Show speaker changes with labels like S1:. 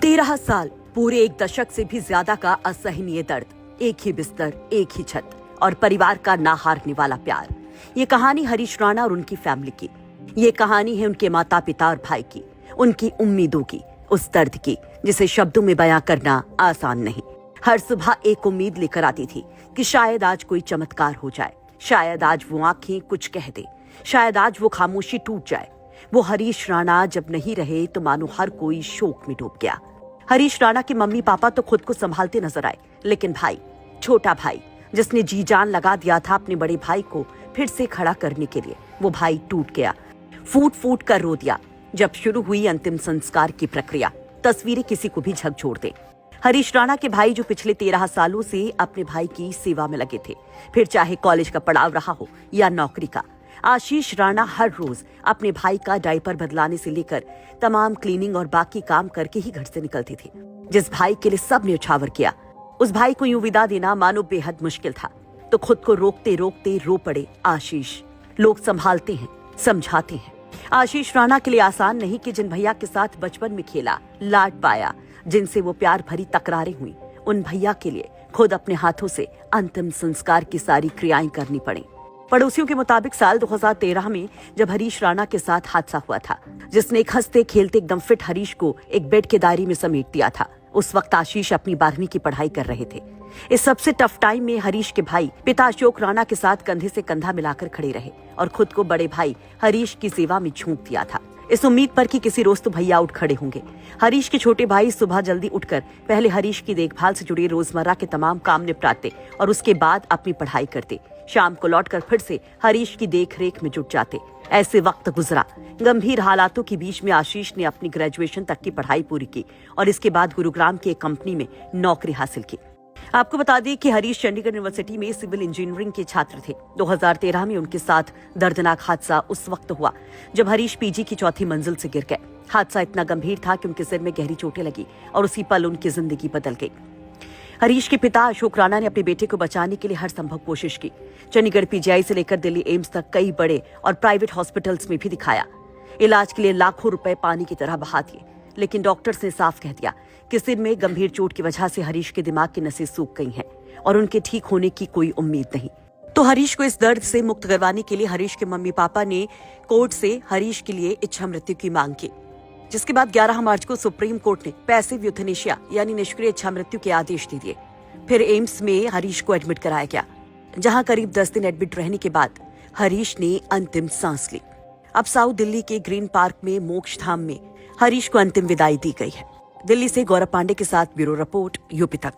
S1: 13 साल, पूरे एक दशक से भी ज्यादा का असहनीय दर्द, एक ही बिस्तर, एक ही छत और परिवार का ना हारने वाला प्यार। ये कहानी हरीश राणा और उनकी फैमिली की। ये कहानी है उनके माता पिता और भाई की, उनकी उम्मीदों की, उस दर्द की जिसे शब्दों में बयां करना आसान नहीं। हर सुबह एक उम्मीद लेकर आती थी कि शायद आज कोई चमत्कार हो जाए, शायद आज वो आंखें कुछ कह दे, शायद आज वो खामोशी टूट जाए। वो हरीश राणा जब नहीं रहे तो मानो हर कोई शोक में डूब गया। हरीश राणा के मम्मी पापा तो खुद को संभालते नजर आए, लेकिन भाई, छोटा भाई, जिसने जी जान लगा दिया था अपने बड़े भाई को फिर से खड़ा करने के लिए, वो भाई टूट गया, फूट फूट कर रो दिया। जब शुरू हुई अंतिम संस्कार की प्रक्रिया, तस्वीरें किसी को भी झकझोर दे। हरीश राणा के भाई जो पिछले 13 सालों से अपने भाई की सेवा में लगे थे, फिर चाहे कॉलेज का पड़ाव रहा हो या नौकरी का। आशीष राणा हर रोज अपने भाई का डायपर बदलाने से लेकर तमाम क्लीनिंग और बाकी काम करके ही घर से निकलती थी। जिस भाई के लिए सब न्यौछावर किया, उस भाई को यूं विदा देना मानो बेहद मुश्किल था। तो खुद को रोकते रोकते रो पड़े आशीष। लोग संभालते हैं, समझाते हैं। आशीष राणा के लिए आसान नहीं कि जिन भैया के साथ बचपन में खेला, लाड पाया, जिनसे वो प्यार भरी तकरारें हुई, उन भैया के लिए खुद अपने हाथों से अंतिम संस्कार की सारी क्रियाएं करनी पड़ी। पड़ोसियों के मुताबिक साल 2013 में जब हरीश राणा के साथ हादसा हुआ था, जिसने एक हंसते खेलते एकदम फिट हरीश को एक बेड के दायरे में समेट दिया था, उस वक्त आशीष अपनी 12वीं की पढ़ाई कर रहे थे। इस सबसे टफ टाइम में हरीश के भाई पिता अशोक राणा के साथ कंधे से कंधा मिलाकर खड़े रहे और खुद को बड़े भाई हरीश की सेवा में झोंक दिया था, इस उम्मीद पर कि किसी रोज तो भैया उठ खड़े होंगे। हरीश के छोटे भाई सुबह जल्दी उठकर पहले हरीश की देखभाल से जुड़े रोजमर्रा के तमाम काम निपटाते और उसके बाद अपनी पढ़ाई करते। शाम को लौटकर फिर से हरीश की देखरेख में जुट जाते। ऐसे वक्त गुजरा। गंभीर हालातों के बीच में आशीष ने अपनी ग्रेजुएशन तक की पढ़ाई पूरी की और इसके बाद गुरुग्राम की एक कंपनी में नौकरी हासिल की। आपको बता दें कि हरीश चंडीगढ़ यूनिवर्सिटी में सिविल इंजीनियरिंग के छात्र थे। 2013 में उनके साथ दर्दनाक हादसा उस वक्त हुआ जब हरीश पीजी की चौथी मंजिल से गिर गए। हादसा इतना गंभीर था कि उनके सिर में गहरी चोटें लगी और उसी पल उनकी जिंदगी बदल गई। हरीश के पिता अशोक राणा ने अपने बेटे को बचाने के लिए हर संभव कोशिश की। चंडीगढ़ पीजीआई से लेकर दिल्ली एम्स तक कई बड़े और प्राइवेट हॉस्पिटल्स में भी दिखाया। इलाज के लिए लाखों रुपए पानी की तरह बहा दिए, लेकिन डॉक्टर्स ने साफ कह दिया कि सिर में गंभीर चोट की वजह से हरीश के दिमाग की नसें सूख गई हैं और उनके ठीक होने की कोई उम्मीद नहीं। तो हरीश को इस दर्द से मुक्त करवाने के लिए हरीश के मम्मी पापा ने कोर्ट से हरीश के लिए इच्छा मृत्यु की मांग की, जिसके बाद 11 मार्च को सुप्रीम कोर्ट ने पैसिव यूथनेशिया यानी निष्क्रिय इच्छा मृत्यु के आदेश दे दिए। फिर एम्स में हरीश को एडमिट कराया गया, जहां करीब 10 दिन एडमिट रहने के बाद हरीश ने अंतिम सांस ली। अब साउथ दिल्ली के ग्रीन पार्क में मोक्ष धाम में हरीश को अंतिम विदाई दी गई है। दिल्ली से गौरव पांडे के साथ ब्यूरो रिपोर्ट, यूपी तक।